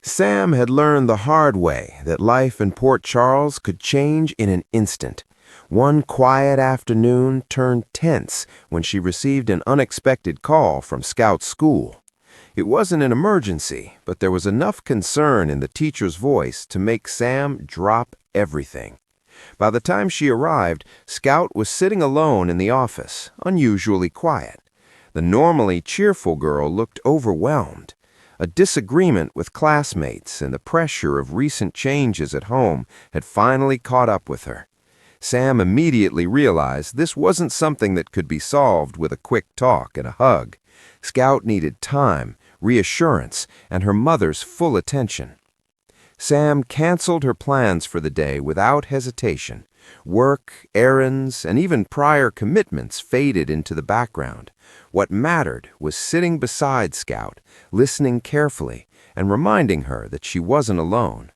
Sam had learned the hard way that life in Port Charles could change in an instant. One quiet afternoon turned tense when she received an unexpected call from Scout School. It wasn't an emergency, but there was enough concern in the teacher's voice to make Sam drop everything. By the time she arrived, Scout was sitting alone in the office, unusually quiet. The normally cheerful girl looked overwhelmed. A disagreement with classmates and the pressure of recent changes at home had finally caught up with her. Sam immediately realized this wasn't something that could be solved with a quick talk and a hug. Scout needed time, reassurance, and her mother's full attention. Sam canceled her plans for the day without hesitation. Work, errands, and even prior commitments faded into the background. What mattered was sitting beside Scout, listening carefully, and reminding her that she wasn't alone.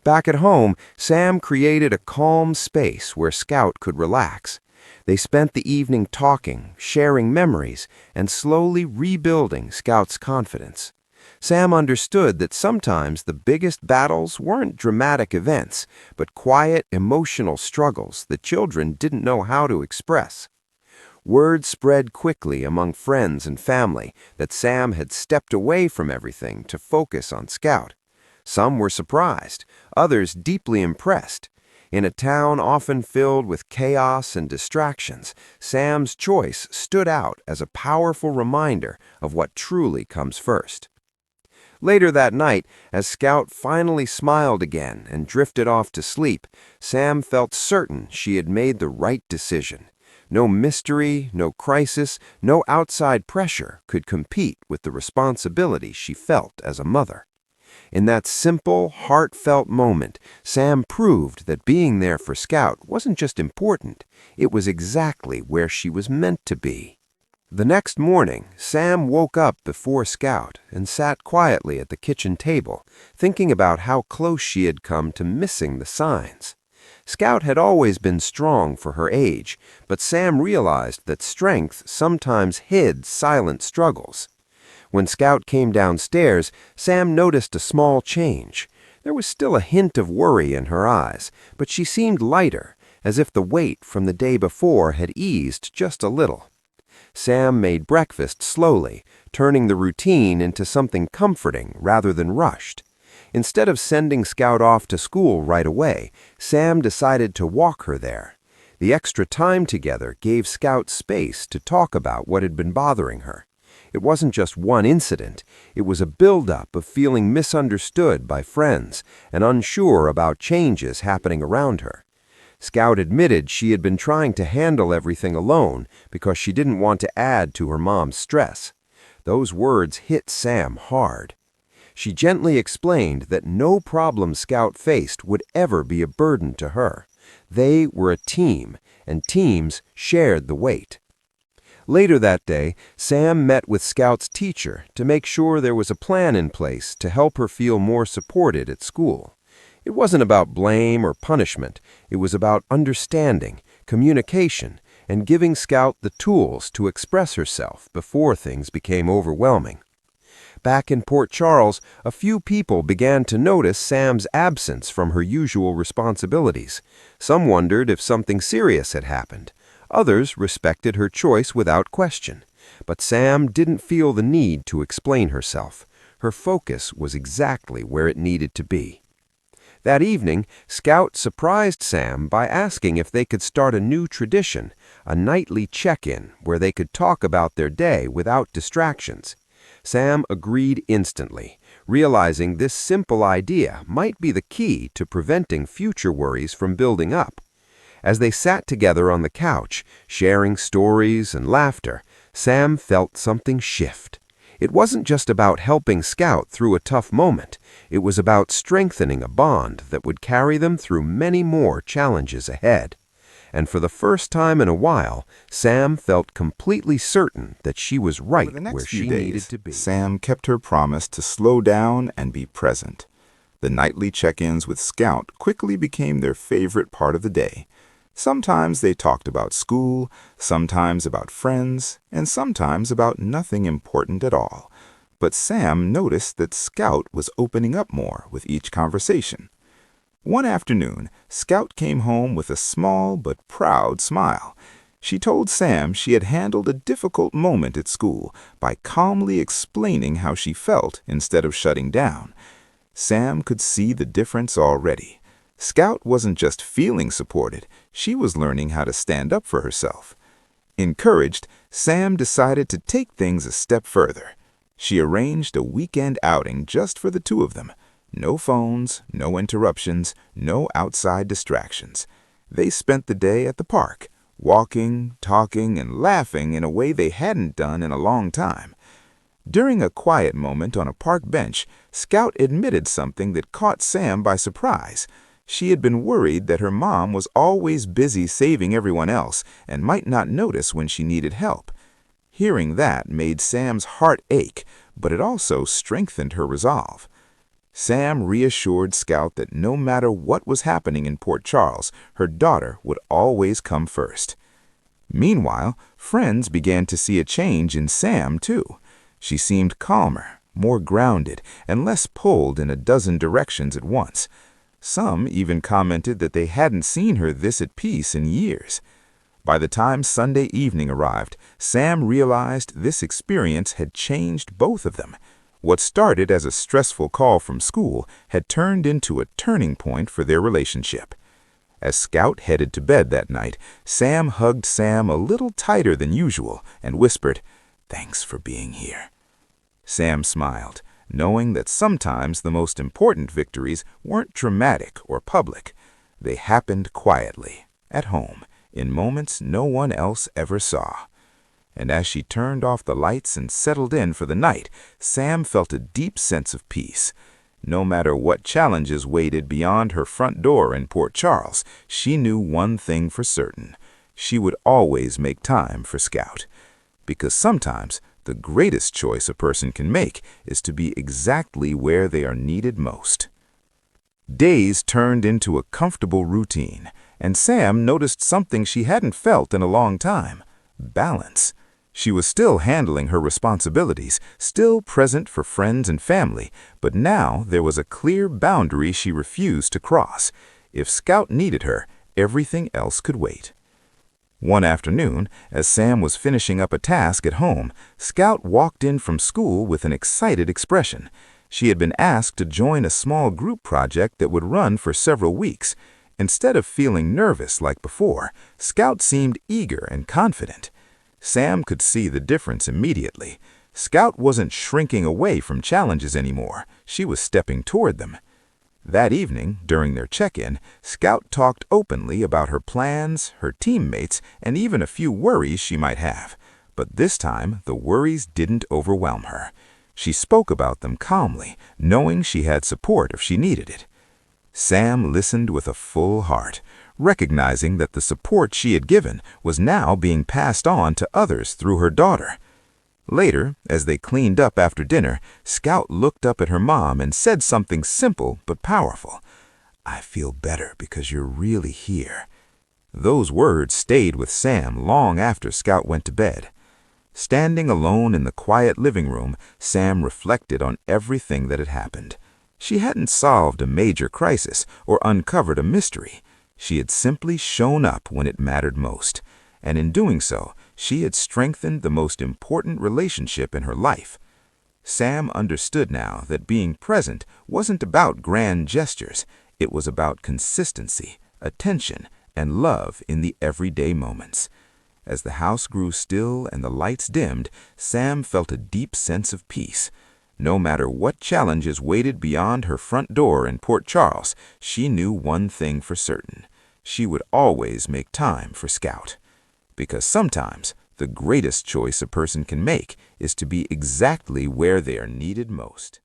Back at home, Sam created a calm space where Scout could relax. They spent the evening talking, sharing memories, and slowly rebuilding Scout's confidence. Sam understood that sometimes the biggest battles weren't dramatic events, but quiet, emotional struggles that children didn't know how to express. Word spread quickly among friends and family that Sam had stepped away from everything to focus on Scout. Some were surprised, others deeply impressed. In a town often filled with chaos and distractions, Sam's choice stood out as a powerful reminder of what truly comes first. Later that night, as Scout finally smiled again and drifted off to sleep, Sam felt certain she had made the right decision. No mystery, no crisis, no outside pressure could compete with the responsibility she felt as a mother. In that simple, heartfelt moment, Sam proved that being there for Scout wasn't just important, it was exactly where she was meant to be. The next morning, Sam woke up before Scout and sat quietly at the kitchen table, thinking about how close she had come to missing the signs. Scout had always been strong for her age, but Sam realized that strength sometimes hid silent struggles. When Scout came downstairs, Sam noticed a small change. There was still a hint of worry in her eyes, but she seemed lighter, as if the weight from the day before had eased just a little. Sam made breakfast slowly, turning the routine into something comforting rather than rushed. Instead of sending Scout off to school right away, Sam decided to walk her there. The extra time together gave Scout space to talk about what had been bothering her. It wasn't just one incident, it was a buildup of feeling misunderstood by friends and unsure about changes happening around her. Scout admitted she had been trying to handle everything alone because she didn't want to add to her mom's stress. Those words hit Sam hard. She gently explained that no problem Scout faced would ever be a burden to her. They were a team, and teams shared the weight. Later that day, Sam met with Scout's teacher to make sure there was a plan in place to help her feel more supported at school. It wasn't about blame or punishment. It was about understanding, communication, and giving Scout the tools to express herself before things became overwhelming. Back in Port Charles, a few people began to notice Sam's absence from her usual responsibilities. Some wondered if something serious had happened. Others respected her choice without question. But Sam didn't feel the need to explain herself. Her focus was exactly where it needed to be. That evening, Scout surprised Sam by asking if they could start a new tradition, a nightly check-in where they could talk about their day without distractions. Sam agreed instantly, realizing this simple idea might be the key to preventing future worries from building up. As they sat together on the couch, sharing stories and laughter, Sam felt something shift. It wasn't just about helping Scout through a tough moment. It was about strengthening a bond that would carry them through many more challenges ahead. And for the first time in a while, Sam felt completely certain that she was right where she needed to be. Sam kept her promise to slow down and be present. The nightly check-ins with Scout quickly became their favorite part of the day. Sometimes they talked about school, sometimes about friends, and sometimes about nothing important at all. But Sam noticed that Scout was opening up more with each conversation. One afternoon, Scout came home with a small but proud smile. She told Sam she had handled a difficult moment at school by calmly explaining how she felt instead of shutting down. Sam could see the difference already. Scout wasn't just feeling supported, she was learning how to stand up for herself. Encouraged, Sam decided to take things a step further. She arranged a weekend outing just for the two of them. No phones, no interruptions, no outside distractions. They spent the day at the park, walking, talking, and laughing in a way they hadn't done in a long time. During a quiet moment on a park bench, Scout admitted something that caught Sam by surprise. She had been worried that her mom was always busy saving everyone else and might not notice when she needed help. Hearing that made Sam's heart ache, but it also strengthened her resolve. Sam reassured Scout that no matter what was happening in Port Charles, her daughter would always come first. Meanwhile, friends began to see a change in Sam, too. She seemed calmer, more grounded, and less pulled in a dozen directions at once. Some even commented that they hadn't seen her this at peace in years. By the time Sunday evening arrived, Sam realized this experience had changed both of them. What started as a stressful call from school had turned into a turning point for their relationship. As Scout headed to bed that night, Sam hugged Sam a little tighter than usual and whispered, "Thanks for being here." Sam smiled, knowing that sometimes the most important victories weren't dramatic or public. They happened quietly, at home, in moments no one else ever saw. And as she turned off the lights and settled in for the night, Sam felt a deep sense of peace. No matter what challenges waited beyond her front door in Port Charles, she knew one thing for certain. She would always make time for Scout. Because sometimes the greatest choice a person can make is to be exactly where they are needed most. Days turned into a comfortable routine, and Sam noticed something she hadn't felt in a long time: balance. She was still handling her responsibilities, still present for friends and family, but now there was a clear boundary she refused to cross. If Scout needed her, everything else could wait. One afternoon, as Sam was finishing up a task at home, Scout walked in from school with an excited expression. She had been asked to join a small group project that would run for several weeks. Instead of feeling nervous like before, Scout seemed eager and confident. Sam could see the difference immediately. Scout wasn't shrinking away from challenges anymore. She was stepping toward them. That evening, during their check-in, Scout talked openly about her plans, her teammates, and even a few worries she might have. But this time, the worries didn't overwhelm her. She spoke about them calmly, knowing she had support if she needed it. Sam listened with a full heart, recognizing that the support she had given was now being passed on to others through her daughter. Later, as they cleaned up after dinner, Scout looked up at her mom and said something simple but powerful. "I feel better because you're really here." Those words stayed with Sam long after Scout went to bed. Standing alone in the quiet living room, Sam reflected on everything that had happened. She hadn't solved a major crisis or uncovered a mystery. She had simply shown up when it mattered most, and in doing so, she had strengthened the most important relationship in her life. Sam understood now that being present wasn't about grand gestures. It was about consistency, attention, and love in the everyday moments. As the house grew still and the lights dimmed, Sam felt a deep sense of peace. No matter what challenges waited beyond her front door in Port Charles, she knew one thing for certain: she would always make time for Scout. Because sometimes the greatest choice a person can make is to be exactly where they are needed most.